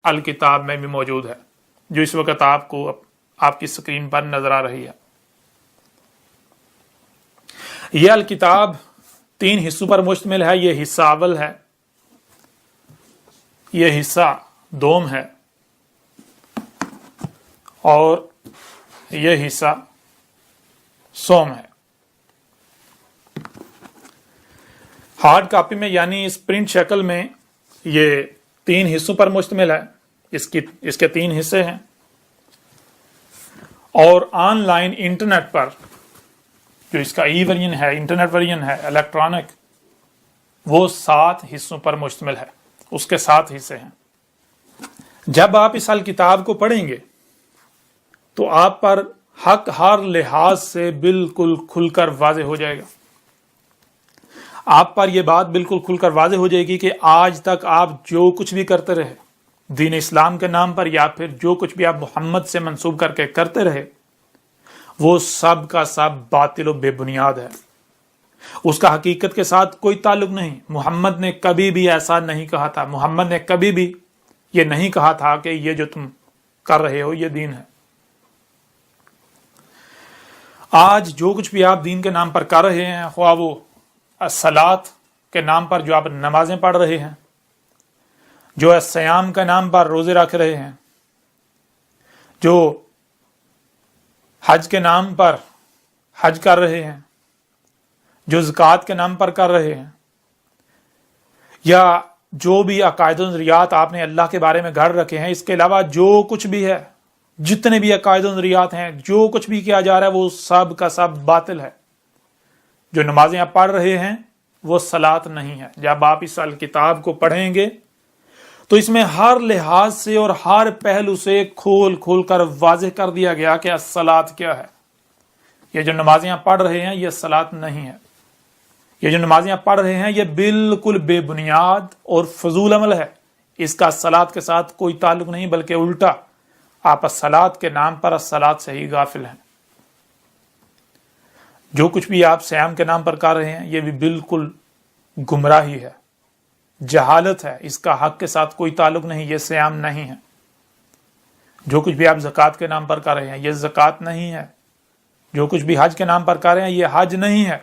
الکتاب میں بھی موجود ہے، جو اس وقت آپ کو آپ کی اسکرین پر نظر آ رہی ہے۔ یہ الکتاب 3 حصوں پر مشتمل ہے۔ یہ حصہ اول ہے، یہ حصہ دوم ہے، اور یہ حصہ سوم ہے۔ ہارڈ کاپی میں یعنی اس پرنٹ شکل میں یہ 3 حصوں پر مشتمل ہے، اس کے 3 حصے ہیں، اور آن لائن انٹرنیٹ پر جو اس کا ای ورژن ہے، انٹرنیٹ ورژن ہے الیکٹرانک، وہ 7 حصوں پر مشتمل ہے، اس کے 7 حصے ہیں۔ جب آپ اس الکتاب کو پڑھیں گے تو آپ پر حق ہر لحاظ سے بالکل کھل کر واضح ہو جائے گا۔ آپ پر یہ بات بالکل کھل کر واضح ہو جائے گی کہ آج تک آپ جو کچھ بھی کرتے رہے دین اسلام کے نام پر، یا پھر جو کچھ بھی آپ محمد سے منسوب کر کے کرتے رہے، وہ سب کا سب باطل و بے بنیاد ہے، اس کا حقیقت کے ساتھ کوئی تعلق نہیں۔ محمد نے کبھی بھی ایسا نہیں کہا تھا، محمد نے کبھی بھی یہ نہیں کہا تھا کہ یہ جو تم کر رہے ہو یہ دین ہے۔ آج جو کچھ بھی آپ دین کے نام پر کر رہے ہیں، خواہ وہ الصلاۃ کے نام پر جو آپ نمازیں پڑھ رہے ہیں، جو الصیام کے نام پر روزے رکھ رہے ہیں، جو حج کے نام پر حج کر رہے ہیں، جو زکوٰۃ کے نام پر کر رہے ہیں، یا جو بھی عقائد و نظریات آپ نے اللہ کے بارے میں گھڑ رکھے ہیں، اس کے علاوہ جو کچھ بھی ہے، جتنے بھی عقائد و نظریات ہیں، جو کچھ بھی کیا جا رہا ہے، وہ سب کا سب باطل ہے۔ جو نمازیں آپ پڑھ رہے ہیں وہ صلاۃ نہیں ہے۔ جب آپ اس الکتاب کو پڑھیں گے تو اس میں ہر لحاظ سے اور ہر پہلو سے کھول کھول کر واضح کر دیا گیا کہ الصلاۃ کیا ہے۔ یہ جو نمازیں آپ پڑھ رہے ہیں یہ صلاۃ نہیں ہے۔ یہ جو نمازیں آپ پڑھ رہے ہیں یہ بالکل بے بنیاد اور فضول عمل ہے، اس کا الصلاۃ کے ساتھ کوئی تعلق نہیں، بلکہ الٹا آپ الصلاۃ کے نام پر الصلاۃ سے ہی غافل ہیں۔ جو کچھ بھی آپ سیام کے نام پر کر رہے ہیں یہ بھی بالکل گمراہی ہے، جہالت ہے، اس کا حق کے ساتھ کوئی تعلق نہیں، یہ سیام نہیں ہے۔ جو کچھ بھی آپ زکوٰۃ کے نام پر کر رہے ہیں یہ زکوٰۃ نہیں ہے۔ جو کچھ بھی حج کے نام پر کر رہے ہیں یہ حج نہیں ہے۔